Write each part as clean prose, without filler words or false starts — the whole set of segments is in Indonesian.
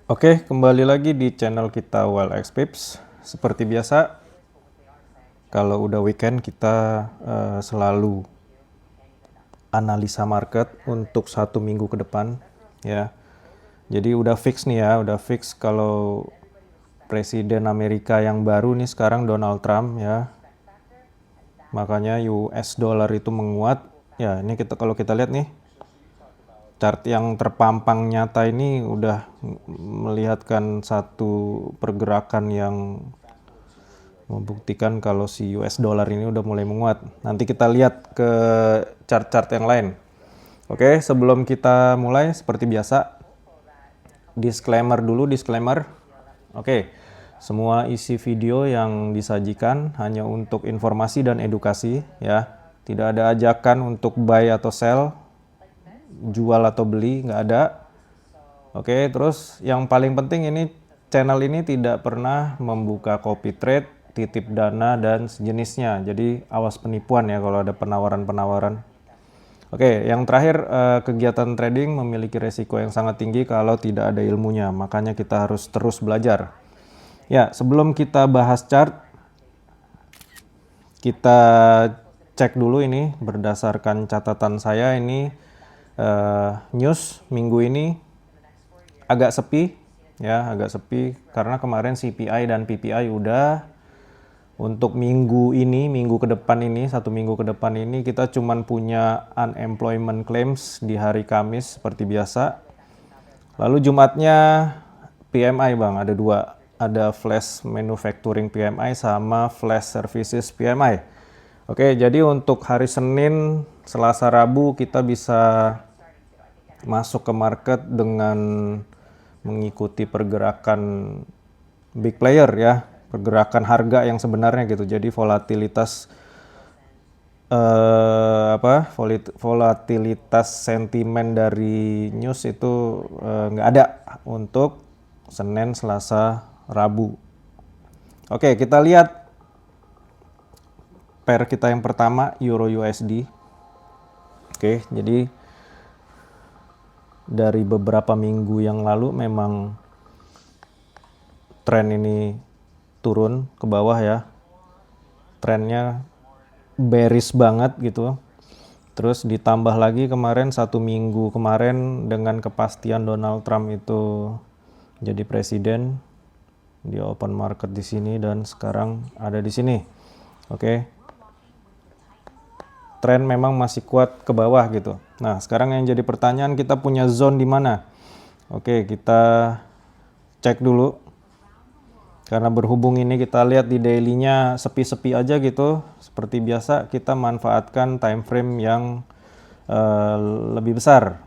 Oke, kembali lagi di channel kita WildXpips. Seperti biasa, kalau udah weekend kita selalu analisa market untuk 1 minggu ke depan, ya. Jadi udah fix nih ya, udah fix kalau Presiden Amerika yang baru nih sekarang Donald Trump ya. Makanya US dollar itu menguat. Ya, ini kalau kita lihat nih chart yang terpampang nyata ini udah melihatkan satu pergerakan yang membuktikan kalau si US dollar ini udah mulai menguat. Nanti kita lihat ke chart-chart yang lain. Oke, sebelum kita mulai seperti biasa, disclaimer dulu, disclaimer. Oke, semua isi video yang disajikan hanya untuk informasi dan edukasi ya. Tidak ada ajakan untuk buy atau sell, jual atau beli, nggak ada. Oke, terus yang paling penting ini channel ini tidak pernah membuka copy trade, titip dana dan sejenisnya. Jadi awas penipuan ya kalau ada penawaran-penawaran. Oke, yang terakhir kegiatan trading memiliki resiko yang sangat tinggi kalau tidak ada ilmunya. Makanya kita harus terus belajar. Ya, sebelum kita bahas chart, kita cek dulu ini berdasarkan catatan saya ini news minggu ini agak sepi ya, agak sepi karena kemarin CPI dan PPI udah. Untuk minggu ini, minggu ke depan ini, 1 minggu ke depan ini kita cuman punya unemployment claims di hari Kamis seperti biasa. Lalu Jumatnya PMI bang, ada dua. Ada flash manufacturing PMI sama flash services PMI. Oke, jadi untuk hari Senin, Selasa, Rabu kita bisa masuk ke market dengan mengikuti pergerakan big player ya, pergerakan harga yang sebenarnya gitu. Jadi volatilitas volatilitas sentimen dari news itu nggak ada untuk Senin, Selasa, Rabu. Oke, kita lihat pair kita yang pertama Euro USD. Oke, jadi dari beberapa minggu yang lalu memang tren ini turun ke bawah ya. Trennya bearish banget gitu. Terus ditambah lagi kemarin 1 minggu kemarin dengan kepastian Donald Trump itu jadi presiden, di open market di sini dan sekarang ada di sini. Oke. Tren memang masih kuat ke bawah gitu. Nah, sekarang yang jadi pertanyaan kita punya zone di mana? Oke, kita cek dulu. Karena berhubung ini kita lihat di daily-nya sepi-sepi aja gitu. Seperti biasa kita manfaatkan time frame yang lebih besar.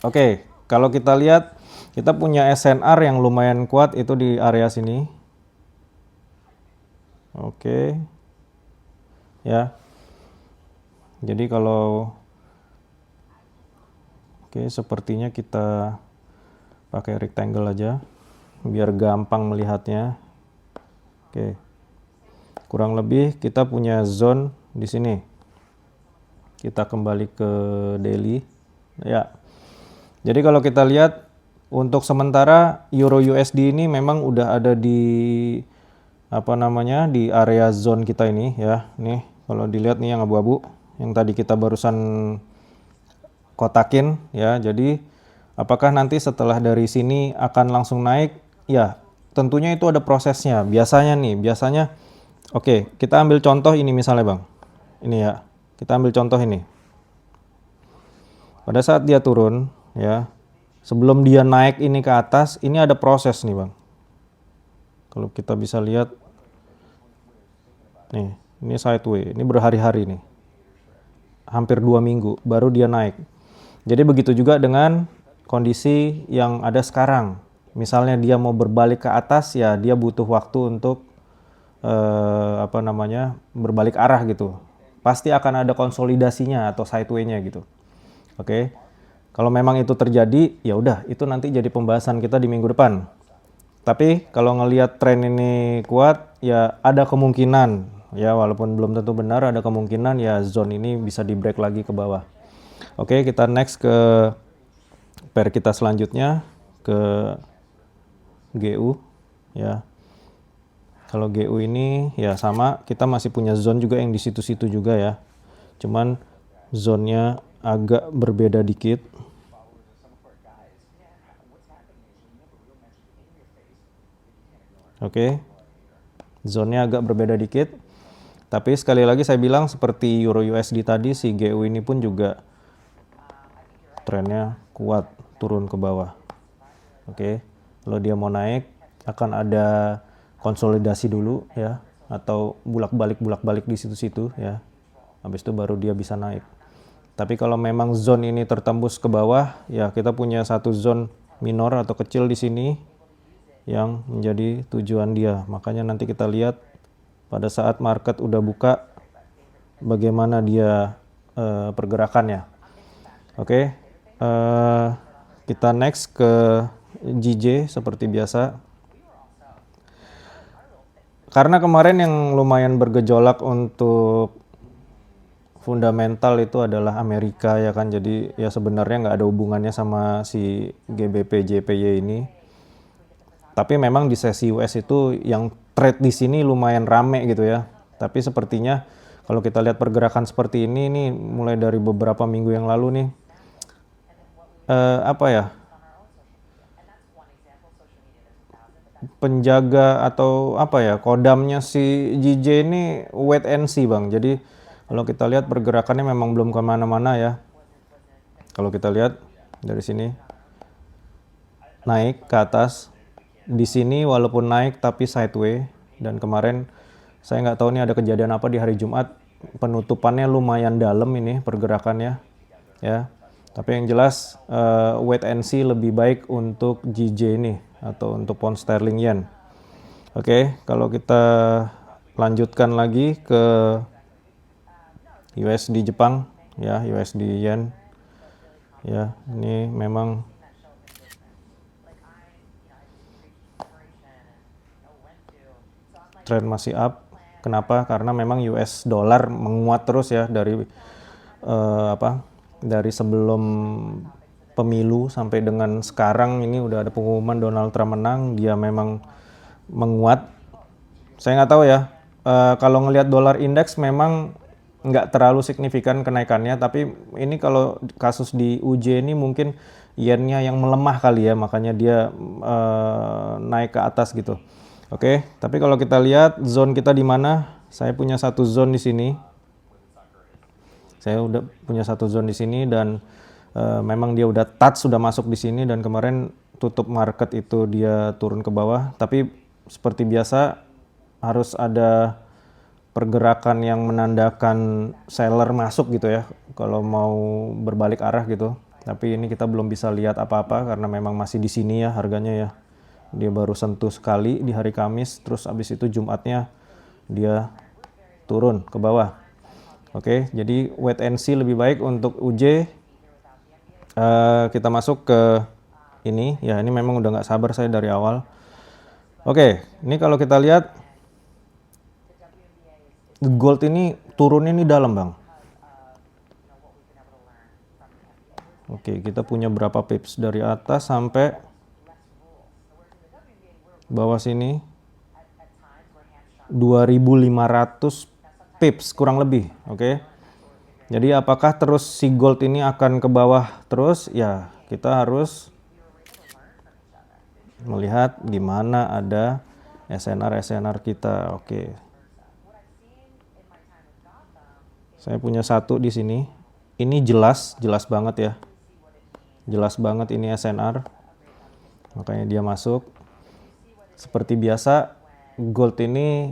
Oke, kalau kita lihat kita punya SNR yang lumayan kuat itu di area sini. Oke. Ya. Jadi kalau sepertinya kita pakai rectangle aja biar gampang melihatnya. Oke. Kurang lebih kita punya zone di sini. Kita kembali ke daily. Ya. Jadi kalau kita lihat untuk sementara Euro USD ini memang udah ada di di area zone kita ini ya. Nih, kalau dilihat nih yang abu-abu yang tadi kita barusan kotakin ya. Jadi apakah nanti setelah dari sini akan langsung naik? Ya, tentunya itu ada prosesnya. Biasanya oke, kita ambil contoh ini misalnya Bang. Ini ya. Kita ambil contoh ini. Pada saat dia turun ya, sebelum dia naik ini ke atas, ini ada proses nih Bang. Kalau kita bisa lihat nih, ini sideway, ini berhari-hari nih. Hampir 2 minggu baru dia naik. Jadi begitu juga dengan kondisi yang ada sekarang. Misalnya dia mau berbalik ke atas ya dia butuh waktu untuk berbalik arah gitu. Pasti akan ada konsolidasinya atau sideway-nya gitu. Oke. Kalau memang itu terjadi ya udah itu nanti jadi pembahasan kita di minggu depan. Tapi kalau ngelihat tren ini kuat ya ada kemungkinan ya walaupun belum tentu benar ada kemungkinan ya zone ini bisa di break lagi ke bawah. Oke, kita next ke pair kita selanjutnya ke GU ya. Kalau GU ini ya sama, kita masih punya zone juga yang di situ-situ juga ya. Cuman zone-nya agak berbeda dikit. Oke. Zone-nya agak berbeda dikit. Tapi sekali lagi saya bilang seperti Euro USD tadi, si GU ini pun juga trennya kuat turun ke bawah. Oke. Kalau dia mau naik akan ada konsolidasi dulu ya, atau bulak-balik di situ-situ ya. Habis itu baru dia bisa naik. Tapi kalau memang zone ini tertembus ke bawah, ya kita punya satu zone minor atau kecil di sini yang menjadi tujuan dia. Makanya nanti kita lihat pada saat market udah buka bagaimana dia pergerakannya. Oke. Kita next ke JJ seperti biasa. Karena kemarin yang lumayan bergejolak untuk fundamental itu adalah Amerika ya kan, jadi ya sebenarnya nggak ada hubungannya sama si GBP JPY ini. Tapi memang di sesi US itu yang trade di sini lumayan rame gitu ya. Tapi sepertinya kalau kita lihat pergerakan seperti ini mulai dari beberapa minggu yang lalu nih, apa ya? Penjaga atau apa ya? Kodamnya si JJ ini wait and see bang. Jadi kalau kita lihat pergerakannya memang belum kemana-mana ya. Kalau kita lihat dari sini naik ke atas. Di sini walaupun naik tapi sideway, dan kemarin saya nggak tahu nih ada kejadian apa di hari Jumat, penutupannya lumayan dalam ini pergerakannya ya. Tapi yang jelas wait and see lebih baik untuk JJ ini atau untuk pound sterling yen. Oke, kalau kita lanjutkan lagi ke USD Jepang ya, USD yen ya, ini memang trend masih up. Kenapa? Karena memang US dollar menguat terus ya dari dari sebelum pemilu sampai dengan sekarang ini udah ada pengumuman Donald Trump menang, dia memang menguat. Saya nggak tahu ya, kalau ngelihat dolar indeks memang nggak terlalu signifikan kenaikannya, tapi ini kalau kasus di UJ ini mungkin yennya yang melemah kali ya, makanya dia naik ke atas gitu. Oke, tapi kalau kita lihat zone kita di mana, saya punya satu zone di sini. Saya udah punya satu zone di sini dan memang dia udah touch, sudah masuk di sini, dan kemarin tutup market itu dia turun ke bawah. Tapi seperti biasa harus ada pergerakan yang menandakan seller masuk gitu ya, kalau mau berbalik arah gitu. Tapi ini kita belum bisa lihat apa-apa karena memang masih di sini ya harganya ya. Dia baru sentuh sekali di hari Kamis, terus abis itu Jumatnya dia turun ke bawah. Oke, jadi wait and see lebih baik untuk UJ. Kita masuk ke ini, ya ini memang udah nggak sabar saya dari awal. Oke, ini kalau kita lihat gold ini turunnya ini dalam bang. Oke, kita punya berapa pips dari atas sampai bawah sini 2.500 pips kurang lebih. Oke. Jadi apakah terus si gold ini akan ke bawah terus? Ya, kita harus melihat di mana ada SNR kita. Oke. Saya punya satu di sini. Ini jelas banget ya. Jelas banget ini SNR. Makanya dia masuk. Seperti biasa, gold ini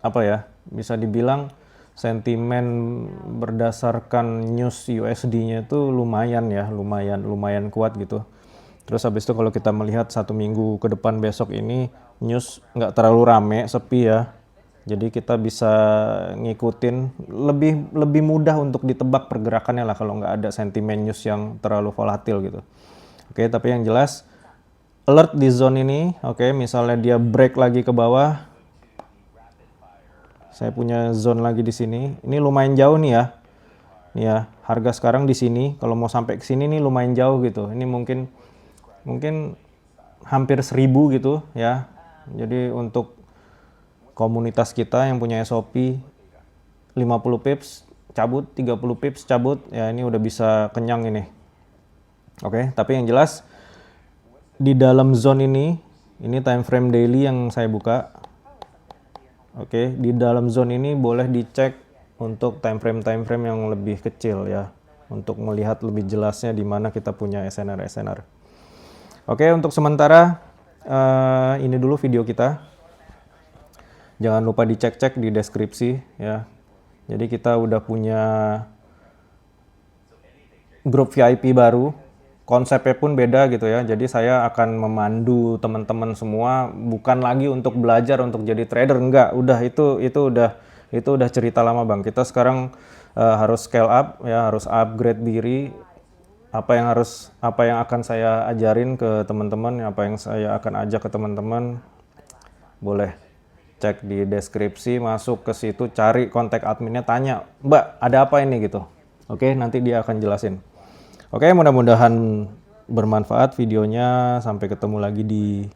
apa ya, bisa dibilang sentimen berdasarkan news USD-nya itu lumayan ya, lumayan kuat gitu. Terus habis itu kalau kita melihat satu minggu ke depan besok ini news nggak terlalu rame, sepi ya. Jadi kita bisa ngikutin lebih mudah untuk ditebak pergerakannya lah kalau nggak ada sentimen news yang terlalu volatil gitu. Oke, tapi yang jelas alert di zone ini. Oke, misalnya dia break lagi ke bawah. Saya punya zone lagi di sini. Ini lumayan jauh nih ya. Nih ya, harga sekarang di sini kalau mau sampai ke sini nih lumayan jauh gitu. Ini mungkin hampir 1.000 gitu ya. Jadi untuk komunitas kita yang punya SOP 50 pips cabut, 30 pips cabut, ya ini udah bisa kenyang ini. Oke, tapi yang jelas di dalam zone ini time frame daily yang saya buka. Oke, di dalam zone ini boleh dicek untuk time frame yang lebih kecil ya, untuk melihat lebih jelasnya di mana kita punya SNR. Oke, untuk sementara ini dulu video kita. Jangan lupa dicek-cek di deskripsi ya. Jadi kita udah punya grup VIP baru. Konsepnya pun beda gitu ya. Jadi saya akan memandu teman-teman semua, bukan lagi untuk belajar untuk jadi trader, enggak. Udah itu udah cerita lama, Bang. Kita sekarang harus scale up ya, harus upgrade diri. Apa yang akan saya ajarin ke teman-teman, apa yang saya akan ajak ke teman-teman, boleh cek di deskripsi, masuk ke situ, cari kontak adminnya, tanya, Mbak, ada apa ini gitu. Oke, nanti dia akan jelasin. Oke, mudah-mudahan bermanfaat videonya. Sampai ketemu lagi di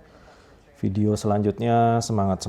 video selanjutnya. Semangat.